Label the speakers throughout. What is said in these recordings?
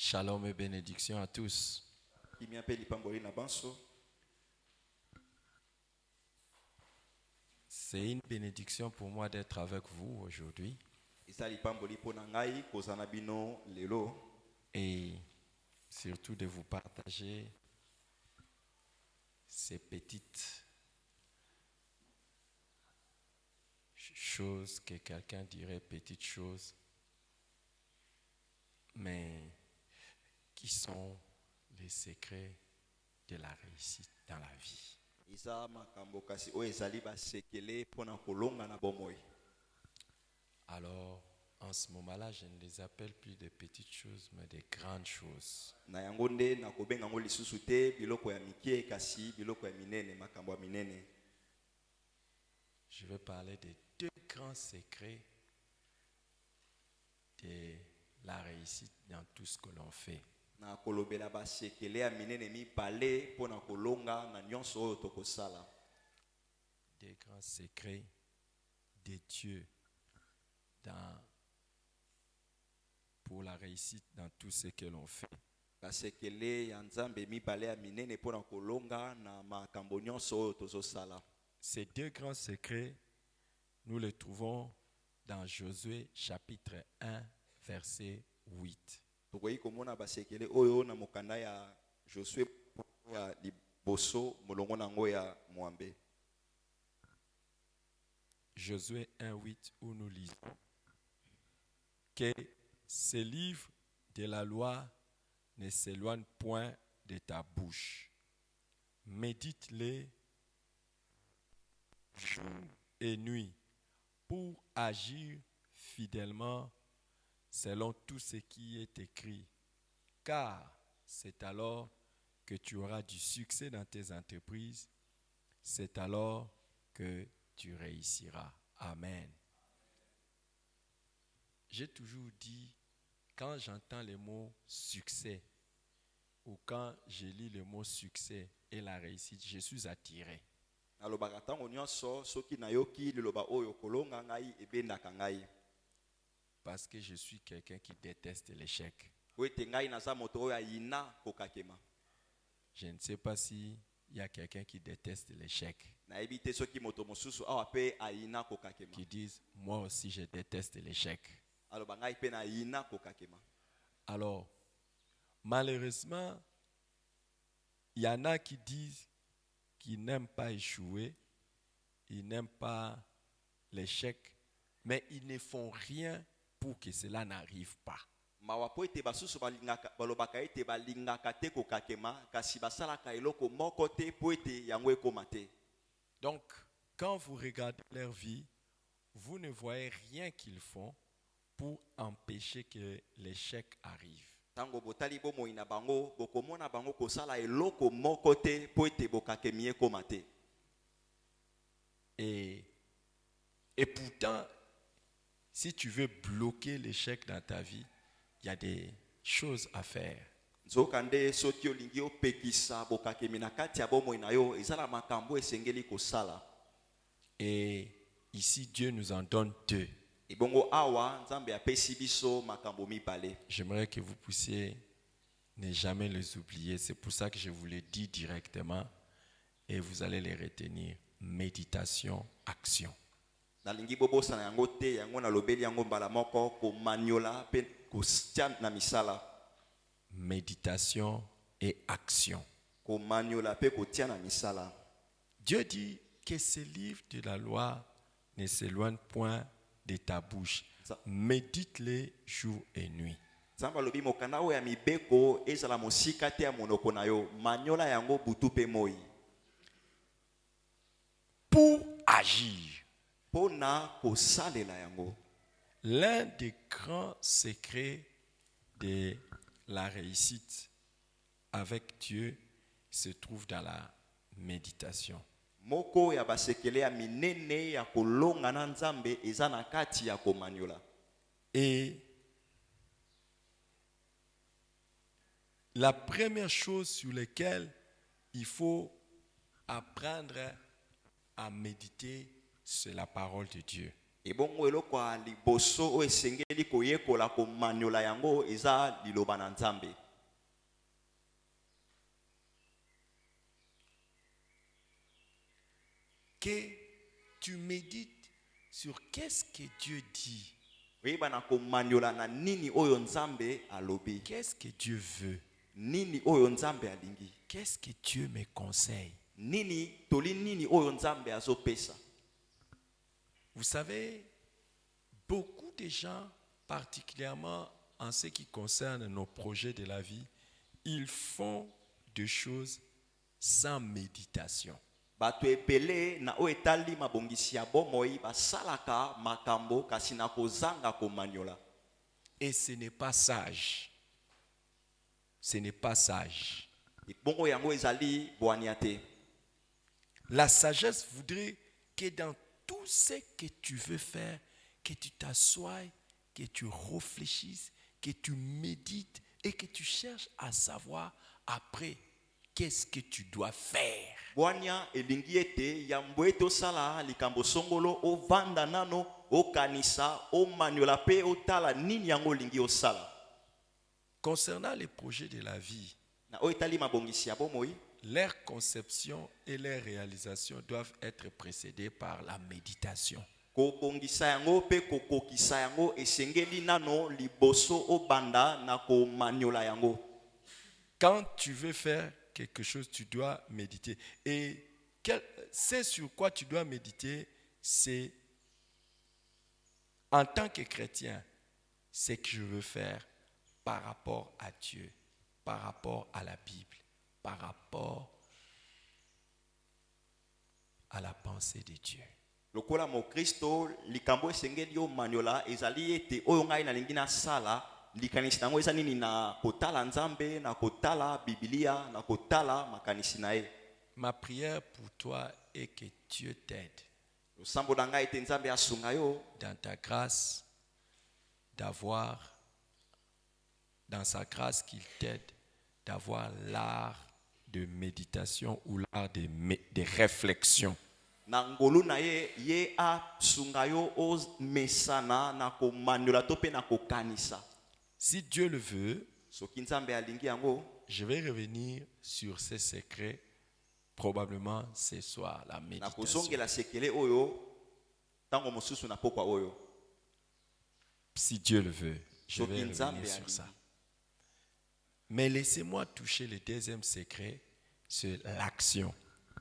Speaker 1: Shalom et bénédiction à tous. C'est une bénédiction pour moi d'être avec vous aujourd'hui. Et surtout de vous partager ces petites choses que quelqu'un dirait petites choses, mais qui sont les secrets de la réussite dans la vie. Alors, en ce moment-là, je ne les appelle plus de petites choses, mais de grandes choses. Je vais parler de deux grands secrets de la réussite dans tout ce que l'on fait. Des grands secrets de Dieu pour la réussite dans tout ce que l'on fait. Ces deux grands secrets, nous les trouvons dans Josué chapitre 1, verset 8. Josué 1, 8, où nous lisons que ces livres de la loi ne s'éloignent point de ta bouche. Médite-les jour et nuit pour agir fidèlement selon tout ce qui est écrit, car c'est alors que tu auras du succès dans tes entreprises, c'est alors que tu réussiras. Amen. J'ai toujours dit, quand j'entends le mot succès, ou quand je lis le mot succès et la réussite, je suis attiré. Parce que je suis quelqu'un qui déteste l'échec. Je ne sais pas s'il y a quelqu'un qui déteste l'échec. Qui disent, moi aussi je déteste l'échec. Alors, malheureusement, il y en a qui disent qu'ils n'aiment pas échouer, ils n'aiment pas l'échec, mais ils ne font rien pour que cela n'arrive pas. Donc, quand vous regardez leur vie, vous ne voyez rien qu'ils font pour empêcher que l'échec arrive. Et pourtant, si tu veux bloquer l'échec dans ta vie, il y a des choses à faire. Et ici, Dieu nous en donne deux. J'aimerais que vous puissiez ne jamais les oublier. C'est pour ça que je vous les dis directement et vous allez les retenir. Méditation, action. Méditation et action. Dieu dit que ces livres de la loi ne s'éloignent point de ta bouche. Médite-les jour et nuit. Pour agir. L'un des grands secrets de la réussite avec Dieu se trouve dans la méditation. Et la première chose sur laquelle il faut apprendre à méditer, c'est la parole de Dieu.
Speaker 2: ebongo eloko ya liboso oyo esengeli koyekola komaniola yango eza liloba na Nzambe.
Speaker 1: Que tu médites sur qu'est-ce que Dieu dit.
Speaker 2: Oyeba na komaniola na nini oyo Nzambe alobi.
Speaker 1: Qu'est-ce que Dieu veut?
Speaker 2: Nini oyo Nzambe alingi.
Speaker 1: Qu'est-ce que Dieu me conseille?
Speaker 2: Nini toli nini oyo Nzambe azopesa.
Speaker 1: Vous savez, beaucoup de gens, particulièrement en ce qui concerne nos projets de la vie, ils font des choses sans méditation.
Speaker 2: Bato ebele na oyo etali mabongisi ya bomoi basalaka makambo kasi na kozanga komaniola.
Speaker 1: Et ce n'est pas sage. Ce n'est pas sage.
Speaker 2: Bongo yango ezali boaniate.
Speaker 1: La sagesse voudrait que dans tout ce que tu veux faire, que tu t'assoies, que tu réfléchisses, que tu médites et que tu cherches à savoir après qu'est-ce que tu dois faire.
Speaker 2: Boania elingi ete yambo eto sala likambo songolo o vanda nano o kanisa o maniola pe o tala nini yango lingi o sala.
Speaker 1: Concernant les projets de la vie,
Speaker 2: Na o etali mabongisi ya bomoi,
Speaker 1: leur conception et leur réalisation doivent être précédées par la méditation.
Speaker 2: kobongisa yango pe kokokisa yango esengeli nano liboso o banda na ko maniola yango.
Speaker 1: Quand tu veux faire quelque chose, tu dois méditer. Et c'est sur quoi tu dois méditer, c'est en tant que chrétien, ce que je veux faire par rapport à Dieu, par rapport à la Bible, par rapport à la pensée de Dieu.
Speaker 2: Lokola mo Kristo likambo esengeli yo maniola ezali ete oyo ngai nalingi na sala likanisi nango eza nini na kotala Nzambe, na kotala Biblia, na kotala makanisi na ye.
Speaker 1: Ma prière pour toi est que Dieu t'aide
Speaker 2: Losambo na ngai ete Nzambe asunga yo
Speaker 1: dans ta grâce d'avoir, dans sa grâce qu'il t'aide d'avoir l'art de méditation ou l'art de réflexion.
Speaker 2: na ngolu na ye ye asunga yo o mesana na komaniola to pe na kokanisa.
Speaker 1: Si Dieu le veut,
Speaker 2: Soki Nzambe alingi yango,
Speaker 1: je vais revenir sur ces secrets probablement ce soir, la
Speaker 2: na
Speaker 1: méditation.
Speaker 2: kozongela sekele oyo tango mosusu na pokwa oyo.
Speaker 1: Si Dieu le veut, je
Speaker 2: Soki
Speaker 1: vais
Speaker 2: Nzambe
Speaker 1: revenir sur
Speaker 2: alingi.
Speaker 1: ça. Mais laissez-moi toucher le deuxième secret, c'est l'action.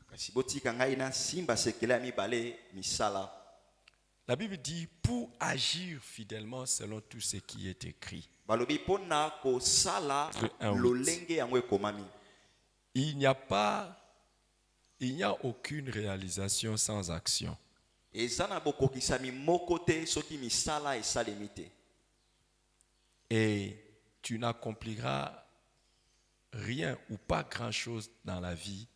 Speaker 2: Kasi botika ngai na simba sekele ya mibale misala.
Speaker 1: La Bible dit, pour agir fidèlement selon tout ce qui est écrit.
Speaker 2: Balobi pona ko sala lolenge yango ekomami.
Speaker 1: Il n'y a aucune réalisation sans action.
Speaker 2: Eza na bokokisami moko te soki misala esalemi te.
Speaker 1: Et tu n'accompliras rien ou pas grand-chose dans la vie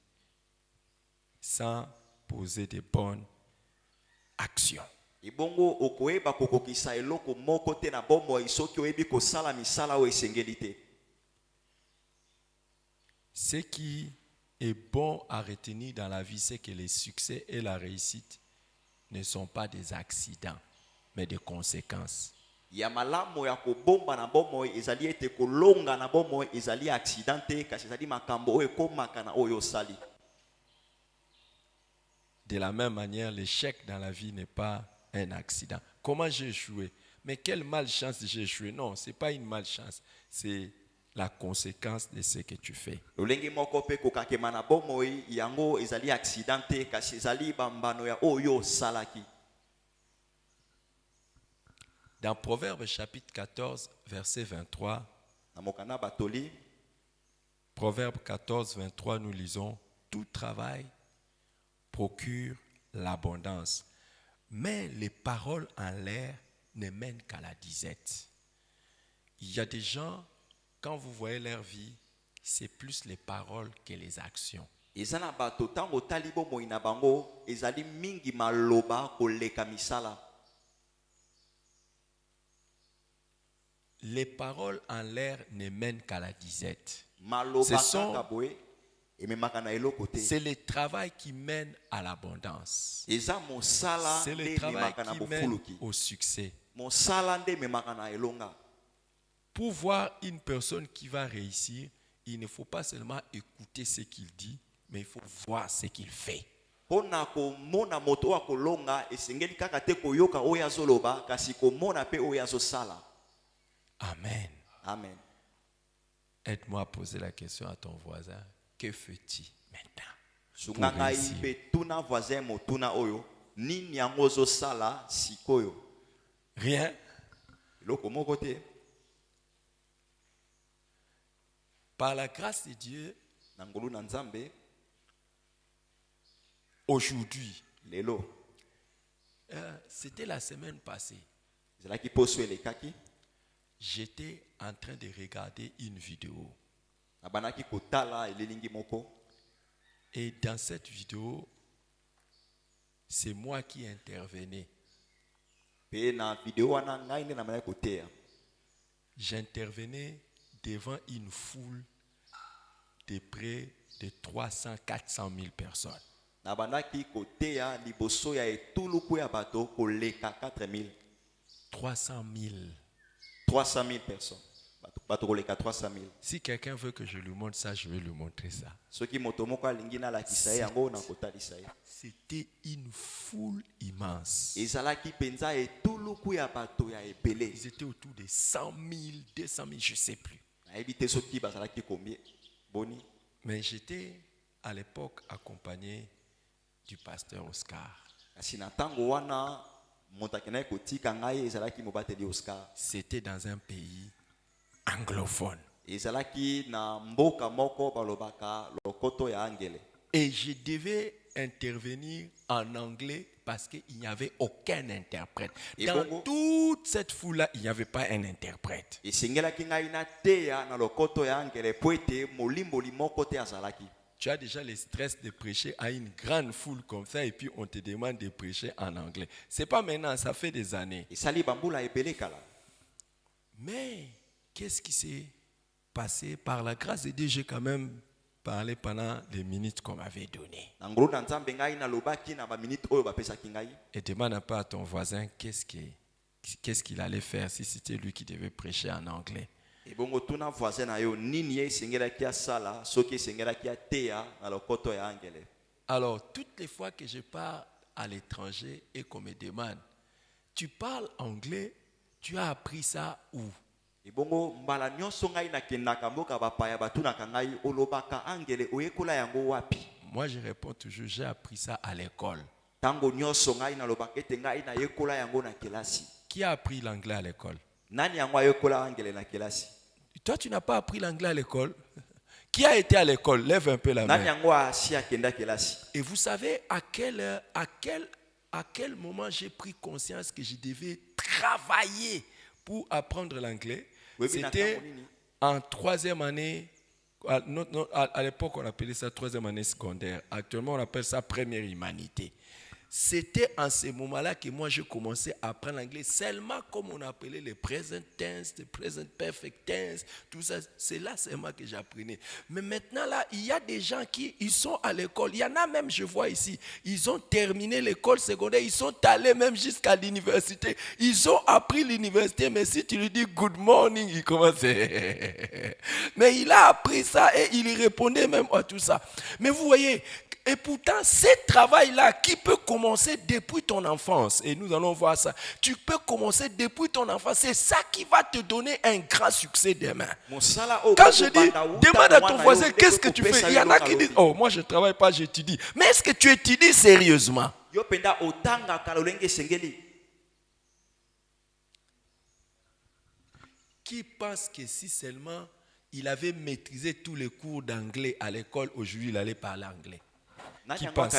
Speaker 1: sans poser de bonnes actions.
Speaker 2: Ibongo okoeba kokokisa eloko moko te na bomoi soki oyebi kosala misala o esengeli te.
Speaker 1: Ce qui est bon à retenir dans la vie, c'est que les succès et la réussite ne sont pas des accidents, mais des conséquences.
Speaker 2: Ya malamu ya kobomba na bomoi ezali ete kolonga na bomoi ezali accident te kasi ezali makambo oyo ekomaka na oyo osali.
Speaker 1: De la même manière, l'échec dans la vie n'est pas un accident. Comment j'ai échoué? Mais quelle malchance j'ai échoué? Non, ce n'est pas une malchance. C'est la conséquence de ce que tu fais.
Speaker 2: Lolenge moko pe kokakema na bomoi yango ezali accident te kasi ezali bambano ya oyo salaki.
Speaker 1: Dans Proverbes chapitre 14, verset 23,
Speaker 2: Na mokana batoli
Speaker 1: Proverbe 14, 23, nous lisons, tout travail procure l'abondance, mais les paroles en l'air ne mènent qu'à la disette. Il y a des gens, quand vous voyez leur vie, c'est plus les paroles que les actions.
Speaker 2: ezana bato tango tali bomoi na bango ezali mingi maloba koleka misala.
Speaker 1: Les paroles en l'air ne mènent qu'à la disette.
Speaker 2: Maloba
Speaker 1: Ce sont-
Speaker 2: kaka boye ememaka na eloko te.
Speaker 1: C'est le travail qui mène à l'abondance.
Speaker 2: Eza mosala
Speaker 1: C'est le
Speaker 2: nde
Speaker 1: travail
Speaker 2: ememaka na
Speaker 1: qui mène
Speaker 2: bofuluki.
Speaker 1: au succès.
Speaker 2: Mosala nde ememaka na elonga.
Speaker 1: Pour voir une personne qui va réussir, il ne faut pas seulement écouter ce qu'il dit, mais il faut voir ce qu'il fait.
Speaker 2: Pona komona moto wa kolonga esengeli kaka te koyoka oyo azoloba kasi komona pe oyo azosala.
Speaker 1: Amen.
Speaker 2: Amen.
Speaker 1: Aide-moi à poser la question à ton voisin. Que fais-tu maintenant?
Speaker 2: Sunga ngai pe tuna voisin mo tuna oyo nini yango ozosala sikoyo?
Speaker 1: Rien.
Speaker 2: Eloko moko te.
Speaker 1: Par la grâce de Dieu,
Speaker 2: Na ngolu na Nzambe
Speaker 1: aujourd'hui,
Speaker 2: lelo
Speaker 1: c'était la semaine passée,
Speaker 2: ezalaki poso elekaki
Speaker 1: j'étais en train de regarder une vidéo.
Speaker 2: nabanaki kotala elelingi moko.
Speaker 1: Et dans cette vidéo, c'est moi qui intervenais.
Speaker 2: Pe na video wana ngai nde nabanaki koteya.
Speaker 1: J'intervenais devant une foule de près de 300-400 000 personnes.
Speaker 2: Nabanaki koteya liboso ya etuluku ya bato koleka 4000.
Speaker 1: 300 000.
Speaker 2: 300 000 personnes. Bato koleka 300 000.
Speaker 1: Si quelqu'un veut que je lui montre ça, je vais lui montrer ça.
Speaker 2: Soki moto moko alingi nalakisa ye yango na kotalisa ye.
Speaker 1: C'était une foule immense.
Speaker 2: Ezalaki penza etuluku ya bato ya ebele.
Speaker 1: Ils étaient autour de 100 000, 200 000, je ne sais plus.
Speaker 2: Nayebi te soki bazalaki combien. Boni.
Speaker 1: Mais j'étais à l'époque accompagné du pasteur Oscar.
Speaker 2: Kasi na tango wana montaki na kotika ngai ezalaki mobateli Oscar.
Speaker 1: C'était dans un pays anglophone.
Speaker 2: Ezalaki na mboka moko balobaka lokoto ya angele.
Speaker 1: Et je devais intervenir en anglais parce qu'il n'y avait aucun interprète. Dans toute cette foule-là, il n'y avait pas un interprète.
Speaker 2: Esengelaki ngai na teya na lokoto ya angele po ete molimboli moko te azalaki.
Speaker 1: Tu as déjà le stress de prêcher à une grande foule comme ça et puis on te demande de prêcher en anglais. Ce n'est pas maintenant, ça fait des années.
Speaker 2: Esali bambula ebele kala.
Speaker 1: Mais qu'est-ce qui s'est passé? Par la grâce de Dieu, j'ai quand même parlé pendant les minutes qu'on m'avait données.
Speaker 2: Na ngolo na Nzambe ngai na lobaki na ba minute oyo bapesaki ngai.
Speaker 1: Et demande un peu à ton voisin qu'est-ce qu'il allait faire si c'était lui qui devait prêcher en anglais.
Speaker 2: Et bongo tuna voisin na yo nini ye esengelaki asala soki esengelaki ateya na lokoto ya angele.
Speaker 1: Alors, toutes les fois que je pars à l'étranger et qu'on me demande, tu parles anglais, tu as appris ça où?
Speaker 2: Et bongo mbala nyonso ngai nakendaka mboka bapaya batunaka ngai olobaka angele oyekola yango wapi?
Speaker 1: Moi, je réponds toujours, j'ai appris ça à l'école.
Speaker 2: Tango nyonso ngai na lobaka ete ngai na yekola yango na kelasi.
Speaker 1: Qui a appris l'anglais à l'école?
Speaker 2: Nani yango ayekola angele na kelasi?
Speaker 1: Toi, tu n'as pas appris l'anglais à l'école? Qui a été à l'école? Lève un peu la main.
Speaker 2: Nani yango asi akenda kelasi?
Speaker 1: Et vous savez à quel moment j'ai pris conscience que je devais travailler pour apprendre l'anglais? C'était en troisième année. À l'époque, on appelait ça troisième année secondaire. Actuellement, on appelle ça première humanité. C'était en ce moment-là que moi, je commençais à apprendre l'anglais. Seulement comme on appelait les present tense, les present perfect tense, tout ça, c'est là seulement que j'apprenais. Mais maintenant, là, il y a des gens ils sont à l'école. Il y en a même, je vois ici, ils ont terminé l'école secondaire, ils sont allés même jusqu'à l'université. Ils ont appris l'université, mais si tu lui dis good morning, il commence. Mais il a appris ça et il répondait même à tout ça. Mais vous voyez, et pourtant, ce travail-là qui peut commencer depuis ton enfance, et nous allons voir ça, tu peux commencer depuis ton enfance, c'est ça qui va te donner un grand succès demain. Quand je dis, demande à ton voisin, qu'est-ce que tu fais? Il y en a qui disent, oh, moi je ne travaille pas, j'étudie. Mais est-ce que tu étudies sérieusement? Qui pense que si seulement il avait maîtrisé tous les cours d'anglais à l'école, aujourd'hui il allait parler anglais? Qui pense?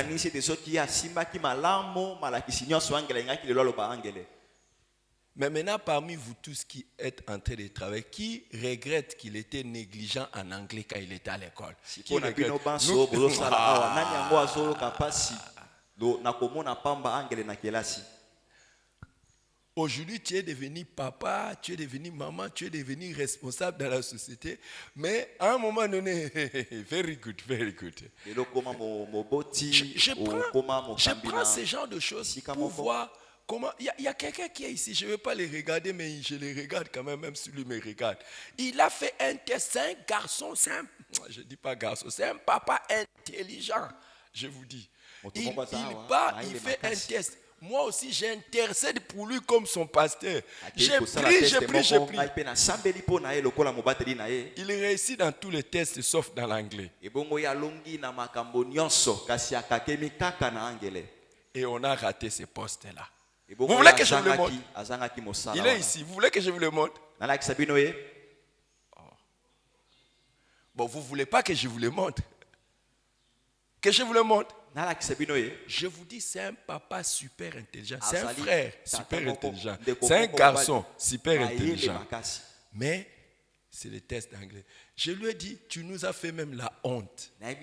Speaker 1: Mais maintenant, parmi vous tous qui êtes en train de travailler, qui regrette qu'il était négligent en anglais quand il était à l'école? Qui regrette? Aujourd'hui, tu es devenu papa, tu es devenu maman, tu es devenu responsable dans la société. Mais à un moment donné, very good, very good. Je prends ce genre de choses pour voir comment. Il y a quelqu'un qui est ici, je ne vais pas les regarder, mais je les regarde quand même si lui me regarde. Il a fait un test, c'est un garçon, je ne dis pas garçon, c'est un papa intelligent, je vous dis. Il fait un test. Moi aussi, j'intercède pour lui comme son pasteur. J'ai pris. Il réussit dans tous les tests sauf dans l'anglais. Et on a raté ce poste-là. Vous voulez que je vous le montre? Il est ici. Vous voulez que je vous le montre? Bon, vous ne voulez pas que je vous le montre? Que je vous le montre? Je vous dis, c'est un papa super intelligent. C'est un frère super intelligent. C'est un garçon super intelligent. Mais c'est le test d'anglais. Je lui ai dit, tu nous as fait même la honte. Mais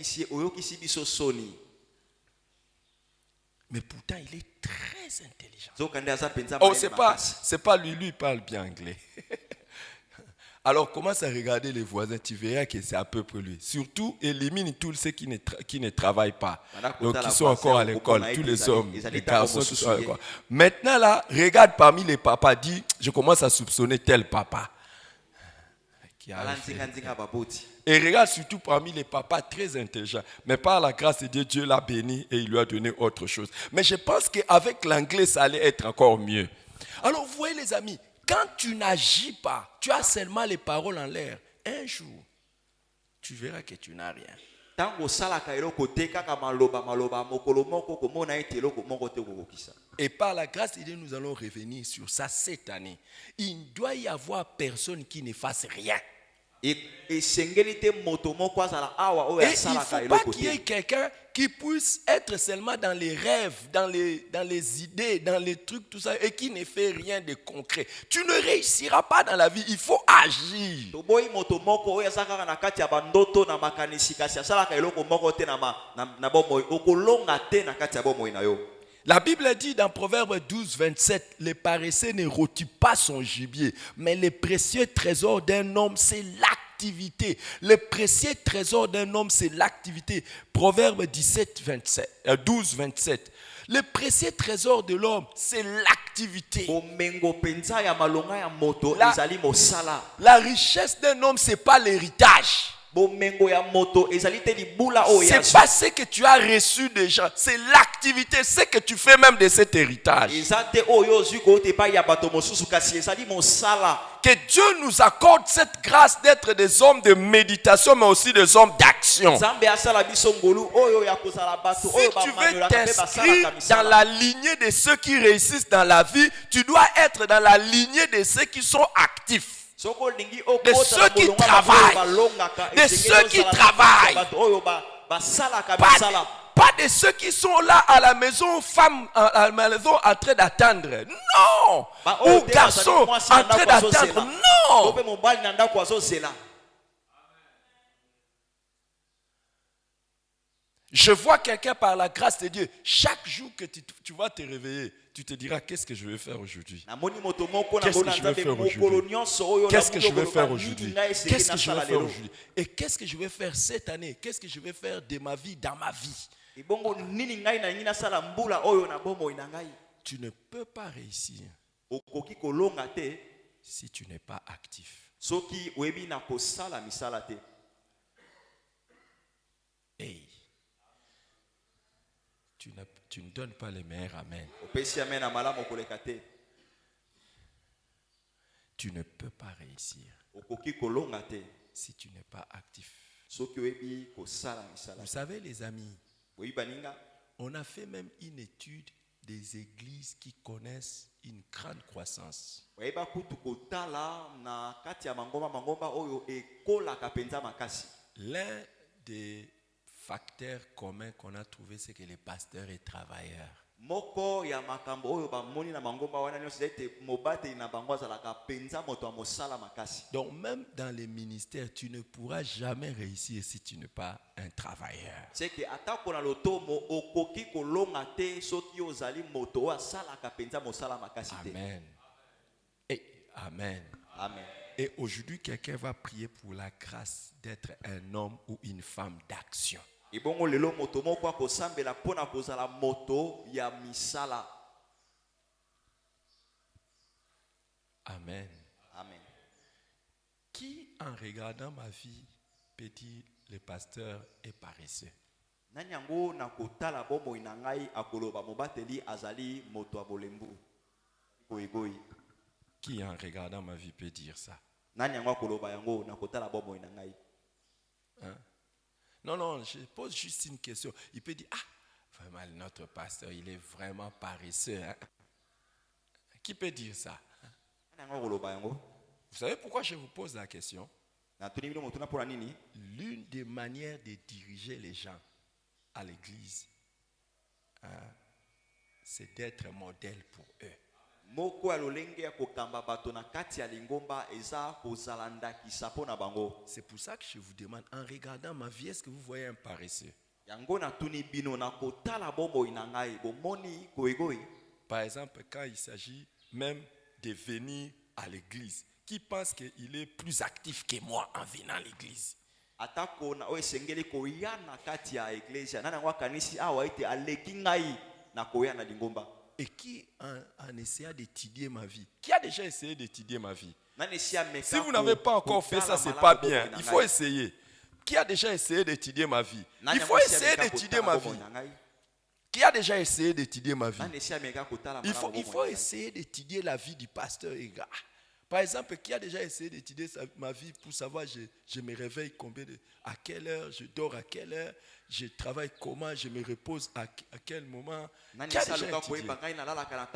Speaker 1: pourtant, il est très intelligent. Oh, c'est pas lui, lui parle bien anglais. Alors commence à regarder les voisins, tu verras que c'est à peu près lui. Surtout, élimine tous ceux qui ne travaillent pas. Donc qui sont encore à l'école, tous les hommes, les garçons qui sont à l'école. Maintenant là, regarde parmi les papas, dis, je commence à soupçonner tel papa. Et regarde surtout parmi les papas très intelligents. Mais par la grâce de Dieu, Dieu l'a béni et il lui a donné autre chose. Mais je pense qu'avec l'anglais, ça allait être encore mieux. Alors vous voyez les amis, quand tu n'agis pas, tu as seulement les paroles en l'air. Un jour, tu verras que tu n'as rien. Et par la grâce de Dieu, nous allons revenir sur ça cette année. Il ne doit y avoir personne qui ne fasse rien. Et il ne faut pas qu'il y ait quelqu'un qui puisse être seulement dans les rêves, dans les idées, dans les trucs, tout ça, et qui ne fait rien de concret. Tu ne réussiras pas dans la vie, il faut agir. La Bible dit dans Proverbe 12, 27, les paresseux ne rôtissent pas son gibier, mais les précieux trésors d'un homme, c'est l'activité. Les précieux trésors d'un homme, c'est l'activité. Proverbe 12, 27. Les précieux trésors de l'homme, c'est l'activité. La richesse d'un homme, ce n'est pas l'héritage. C'est pas ce que tu as reçu déjà, c'est l'activité, ce que tu fais même de cet héritage. Que Dieu nous accorde cette grâce d'être des hommes de méditation, mais aussi des hommes d'action. Si tu veux t'inscrire dans la lignée de ceux qui réussissent dans la vie, tu dois être dans la lignée de ceux qui sont actifs. De ceux qui travaillent. Pas de ceux qui sont là à la maison, femmes à la maison en train d'attendre. Non. Ou garçons en train d'attendre. Non. Je vois quelqu'un par la grâce de Dieu. Chaque jour que tu vas te réveiller, tu te diras, qu'est-ce que je vais faire aujourd'hui? Qu'est-ce que je vais faire aujourd'hui? Qu'est-ce que je vais faire aujourd'hui? Qu'est-ce que je vais faire aujourd'hui? Et qu'est-ce que je vais faire cette année? Qu'est-ce que je vais faire de ma vie, dans ma vie? Tu ne peux pas réussir si tu n'es pas actif. Hey. Tu ne donnes pas les meilleurs amen. Tu ne peux pas réussir si tu n'es pas actif. Vous savez les amis, on a fait même une étude des églises qui connaissent une grande croissance. L'un des facteur commun qu'on a trouvé, c'est que les pasteurs et travailleurs. Donc même dans les ministères, tu ne pourras jamais réussir si tu n'es pas un travailleur. Amen. Amen.
Speaker 2: Amen.
Speaker 1: Et aujourd'hui, quelqu'un va prier pour la grâce d'être un homme ou une femme d'action.
Speaker 2: Ibongo lelo moto moko akosambela pona kozala moto ya misala.
Speaker 1: Amen.
Speaker 2: Amen.
Speaker 1: Qui, en regardant ma vie, peut dire le pasteur est paresseux?
Speaker 2: Nani yango na kotala bombo inangai akoloba mobateli azali moto abolembu. Goigoi.
Speaker 1: Qui, en regardant ma vie, peut dire ça?
Speaker 2: Nani yango akoloba yango na kotala bombo inangai.
Speaker 1: Hein? Non, je pose juste une question. Il peut dire, vraiment, notre pasteur, il est vraiment paresseux. Hein? Qui peut dire ça?
Speaker 2: Nani yango akoloba yango?
Speaker 1: Vous savez pourquoi je vous pose la question?
Speaker 2: Na tuni bino moto na pona nini?
Speaker 1: L'une des manières de diriger les gens à l'église, hein, c'est d'être un modèle pour eux.
Speaker 2: Moko ya lolenge ya kokamba bato na kati ya lingomba eza kozala ndakisa pona bango.
Speaker 1: C'est pour ça que je vous demande, en regardant ma vie, est-ce que vous voyez un paresseux?
Speaker 2: Yango na tuni bino na kotala bombo inangai bomoni goigoi.
Speaker 1: Par exemple, quand il s'agit même de venir à l'église, qui pense qu'il est plus actif que moi en venant à l'église?
Speaker 2: Atako na oesengeli koya na kati ya iglesia nana ngwa kanisi awa ite aleki ngai na koya na lingomba.
Speaker 1: Et qui, en essayant d'étudier ma vie, qui a déjà essayé d'étudier ma vie? Si vous n'avez pas encore fait ça, ce n'est pas bien. Il faut essayer. Qui a déjà essayé d'étudier ma vie? Il faut essayer d'étudier ma vie. Qui a déjà essayé d'étudier ma vie? Il faut essayer d'étudier la vie du pasteur Ega. Par exemple, qui a déjà essayé d'étudier ma vie pour savoir je me réveille à quelle heure, je dors à quelle heure, je travaille comment, je me repose à quel moment. Qui a déjà étudié?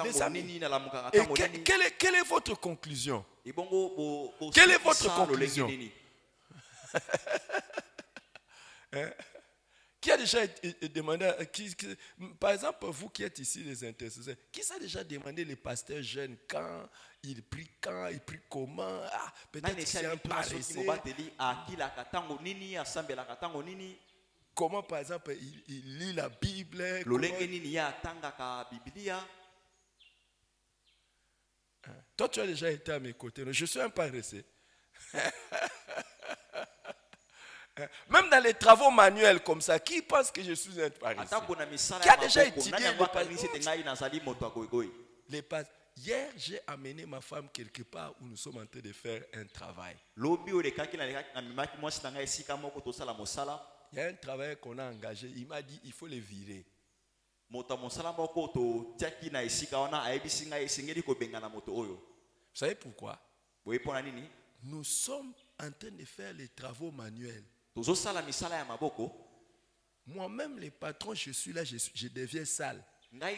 Speaker 1: Mes amis, et quelle est votre conclusion? Quelle est votre conclusion? Hein? Qui a déjà demandé, par exemple, vous qui êtes ici les intercesseurs, qui a déjà demandé les pasteurs jeunes quand il prie comment? Peut-être que c'est un paresseux. Comment, par exemple, il lit la Bible? Toi, tu as déjà été à mes côtés. Je suis un paresseux. Même dans les travaux manuels comme ça, qui pense que je suis un paresseux? Qui a déjà étudié les passages? Hier, j'ai amené ma femme quelque part où nous sommes en train de faire un travail. Il y a un travail qu'on a engagé. Il m'a dit il faut le virer. Vous savez pourquoi? Nous sommes en train de faire les travaux manuels. Moi-même, les patrons, je suis là, je deviens sale. Mais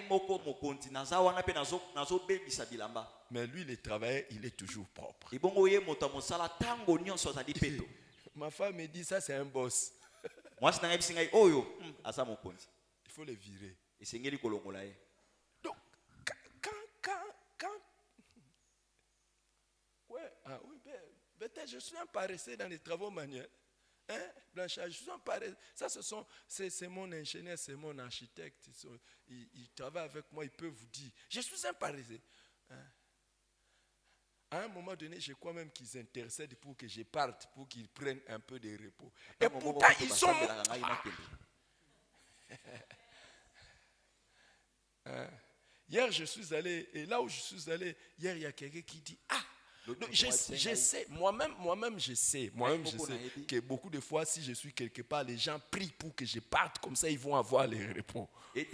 Speaker 1: lui, le travail, il est toujours propre. Ma femme me dit, ça c'est un boss. Il faut le virer. Donc, quand oui, peut-être je suis un paresseux dans les travaux manuels. Hein? Blanchard, je suis un paresseux. Ça, c'est mon ingénieur, c'est mon architecte. Il travaille avec moi, il peut vous dire. Je suis un paresseux. Hein? À un moment donné, je crois même qu'ils intercèdent pour que je parte, pour qu'ils prennent un peu de repos. Et pourtant, ils sont... Hier, je suis allé, et là où je suis allé, hier, il y a quelqu'un qui dit, je sais, moi-même je sais que beaucoup de fois, si je suis quelque part, les gens prient pour que je parte, comme ça, ils vont avoir les repos. Mais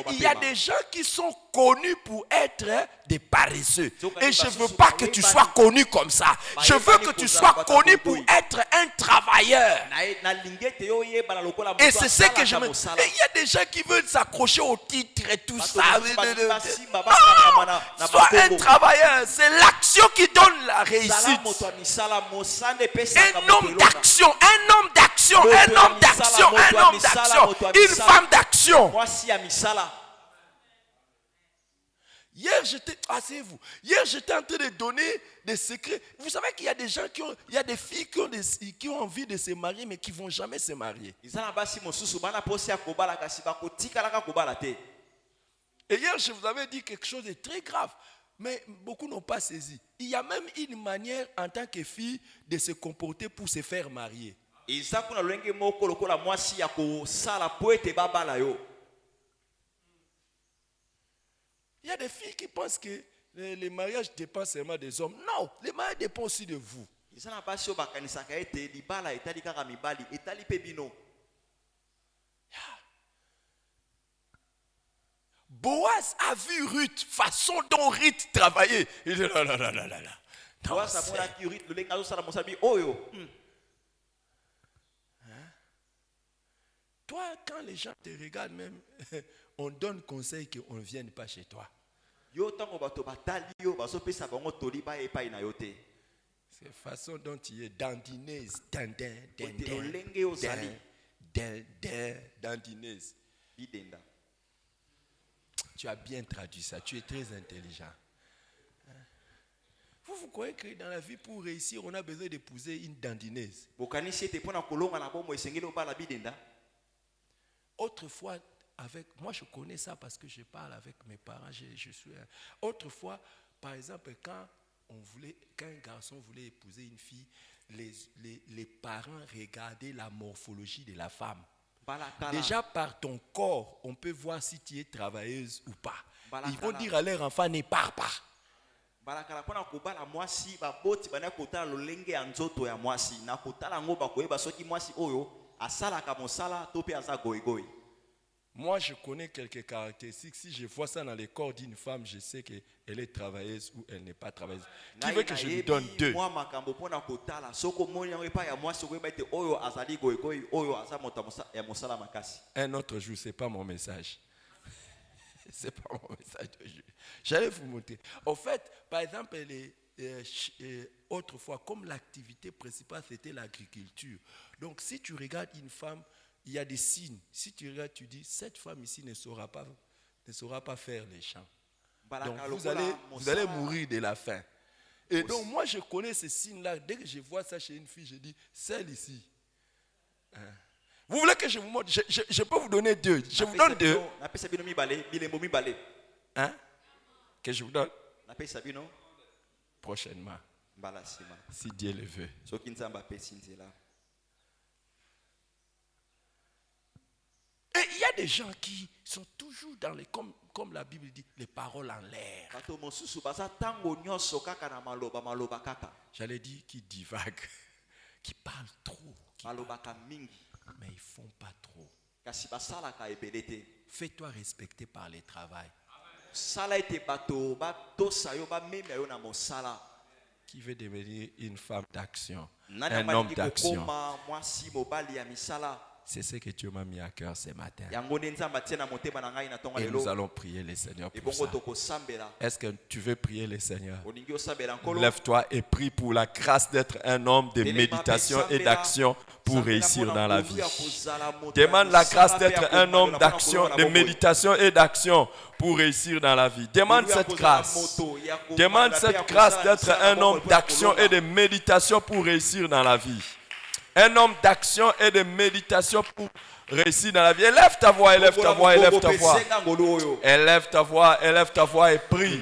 Speaker 1: il y a des gens qui sont connus pour être des paresseux. Et je ne veux pas que tu sois connu comme ça. Je veux que tu sois connu pour être un travailleur. Et c'est ce que je me... Et il y a des gens qui veulent s'accrocher au titre et tout ça. Sois un travailleur. C'est l'action qui donne la réussite. Un homme d'action. Une femme d'action. Hier, j'étais en train de donner des secrets. Vous savez qu'il y a des gens il y a des filles qui ont envie de se marier, mais qui ne vont jamais se marier. Et hier, je vous avais dit quelque chose de très grave, mais beaucoup n'ont pas saisi. Il y a même une manière en tant que fille de se comporter pour se faire marier.
Speaker 2: Et ça kuna lolenge moko lokola mwasi ya ko sala po ete babala yo.
Speaker 1: Il y a des filles qui pensent que les mariages dépendent seulement des hommes. Non, les mariages dépendent aussi de vous.
Speaker 2: Isa na basi yo bakanisaka ete libala etali kaka mibali etali pe bino.
Speaker 1: Boaz a vu Ruth, façon dont Ruth travaillait. Il dit là. Non,
Speaker 2: Boaz amona ki Ruth lolenge azosala mosala bi oyo.
Speaker 1: Toi, quand les gens te regardent même, on donne conseil qu'on ne vienne pas chez toi.
Speaker 2: Yo tango bato batali yo bazopesa bango toli ba epai na yo te.
Speaker 1: C'est la façon dont tu es dandinaise,
Speaker 2: lolenge ozali
Speaker 1: dandinaise.
Speaker 2: bidenda.
Speaker 1: Tu as bien traduit ça, tu es très intelligent. Vous croyez que dans la vie, pour réussir, on a besoin d'épouser une dandinaise?
Speaker 2: Bokanisi ete pona kolonga na bomo esengeli obala bidenda.
Speaker 1: Autrefois, moi je connais ça parce que je parle avec mes parents. Autrefois, par exemple, quand un garçon voulait épouser une fille, les parents regardaient la morphologie de la femme. Déjà par ton corps, on peut voir si tu es travailleuse ou pas. Ils vont dire à leur enfant, ne pars pas.
Speaker 2: Balakala pona kobala mwasi baboti bana kotala lolenge ya nzoto ya mwasi na kotala ngo bakoyeba soki mwasi oyo asalaka mosala to pe aza goigoi.
Speaker 1: Moi, je connais quelques caractéristiques. Si je vois ça dans les corps d'une femme, je sais qu'elle est travailleuse ou elle n'est pas travailleuse. Qui veut que je lui donne deux? Un autre jour, ce n'est pas mon message. Ce n'est pas mon message de jour. J'allais vous montrer. En fait, par exemple, autrefois, comme l'activité principale, c'était l'agriculture. Donc, si tu regardes une femme, il y a des signes. Si tu regardes, tu dis, cette femme ici ne saura pas faire les champs. Donc vous allez mourir de la faim. Et donc moi je connais ces signes-là. Dès que je vois ça chez une fille, je dis, celle ici. Vous voulez que je vous montre? Je peux vous donner deux. Je vous donne deux. Hein? Que je vous donne? Prochainement. Si Dieu le veut. Et il y a des gens qui sont toujours dans les, comme la Bible dit, les paroles en l'air. J'allais dire qui divaguent, qui parlent trop, mais ils ne font pas trop. Fais-toi respecter par le travail. Qui veut devenir une femme d'action, un homme d'action? C'est ce que Dieu m'a mis à cœur ce matin. Et nous allons prier le Seigneur pour ça. Est-ce que tu veux prier le Seigneur? Lève-toi et prie pour la grâce d'être un homme de méditation et d'action pour réussir dans la vie. Demande la grâce d'être un homme d'action, de méditation et d'action pour réussir dans la vie. Demande cette grâce. Demande cette grâce d'être un homme d'action et de méditation pour réussir dans la vie. Un homme d'action et de méditation pour réussir dans la vie. Élève ta voix, élève ta voix, élève ta voix. Élève ta voix et prie.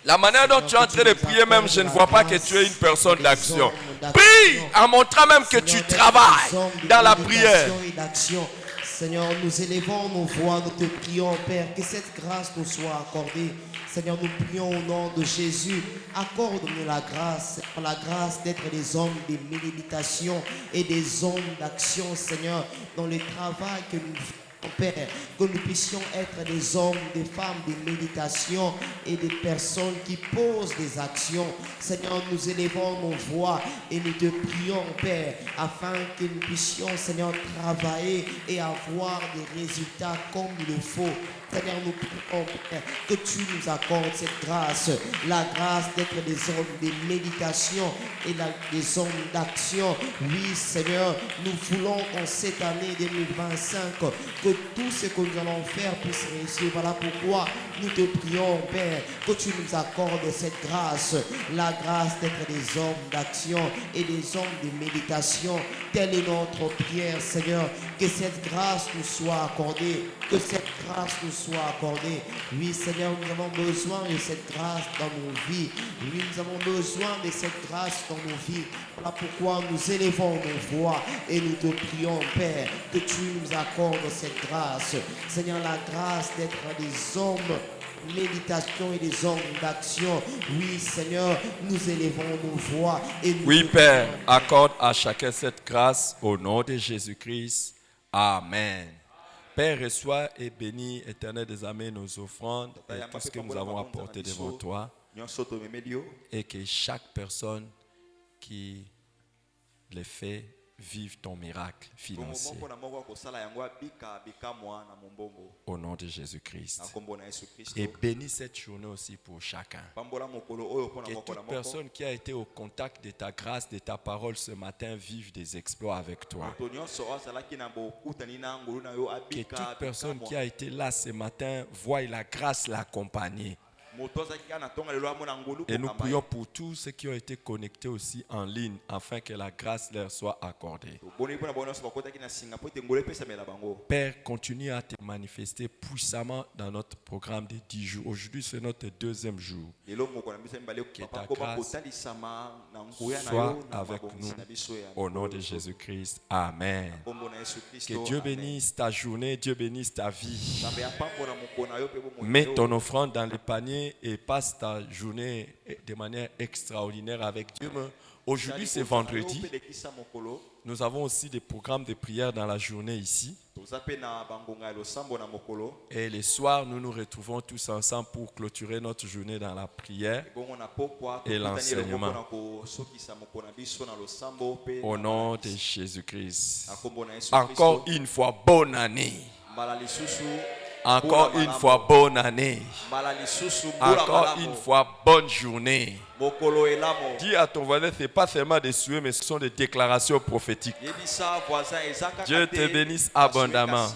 Speaker 1: La manière dont tu es en train de prier même, je ne vois pas que tu es une personne d'action. Prie en montrant même que tu travailles dans la prière.
Speaker 3: Seigneur, nous élevons nos voix, nous te prions, Père, que cette grâce nous soit accordée. Seigneur, nous prions au nom de Jésus. Accorde-nous la grâce d'être des hommes de méditation et des hommes d'action, Seigneur, dans le travail que nous faisons, Père, que nous puissions être des hommes, des femmes de méditation et des personnes qui posent des actions. Seigneur, nous élevons nos voix et nous te prions, Père, afin que nous puissions, Seigneur, travailler et avoir des résultats comme il le faut. Seigneur, nous prions, Père, que tu nous accordes cette grâce, la grâce d'être des hommes de méditation et des hommes d'action. Oui, Seigneur, nous voulons qu'en cette année 2025, que tout ce que nous allons faire puisse réussir. Voilà pourquoi nous te prions, Père, que tu nous accordes cette grâce, la grâce d'être des hommes d'action et des hommes de méditation. Telle est notre prière, Seigneur. Que cette grâce nous soit accordée. Que cette grâce nous soit accordée. Oui, Seigneur, nous avons besoin de cette grâce dans nos vies. Oui, nous avons besoin de cette grâce dans nos vies. Voilà pourquoi nous élevons nos voix et nous te prions, Père, que tu nous accordes cette grâce. Seigneur, la grâce d'être des hommes méditation et des hommes d'action. Oui, Seigneur, nous élevons nos voix et nous
Speaker 1: Oui,
Speaker 3: te
Speaker 1: Père,
Speaker 3: prions.
Speaker 1: accorde à chacun cette grâce au nom de Jésus-Christ. Amen. Père, reçois et bénis, éternel des armées, nos offrandes et tout ce que nous avons apporté devant toi. Et que chaque personne qui les fait vive ton miracle financier. Au nom de Jésus-Christ. Et bénis cette journée aussi pour chacun. Que toute personne qui a été au contact de ta grâce, de ta parole ce matin, vive des exploits avec toi. Que toute personne qui a été là ce matin voie la grâce l'accompagner. Et nous prions pour tous ceux qui ont été connectés aussi en ligne afin que la grâce leur soit accordée. Père, continue à te manifester puissamment dans notre programme de 10 jours. Aujourd'hui, c'est notre deuxième jour. Que ta grâce soit avec nous au nom de Jésus-Christ. Amen. Que Dieu bénisse ta journée, Dieu bénisse ta vie. Mets ton offrande dans le panier et passe ta journée de manière extraordinaire avec Dieu. Aujourd'hui, c'est vendredi. Nous avons aussi des programmes de prière dans la journée ici. Et les soirs, nous nous retrouvons tous ensemble pour clôturer notre journée dans la prière et l'enseignement. Au nom de Jésus-Christ. Encore une fois, bonne année. Encore une fois, bonne année. Encore une fois, bonne journée. Dis à ton voisin, ce n'est pas seulement des souhaits, mais ce sont des déclarations prophétiques. Dieu te bénisse abondamment.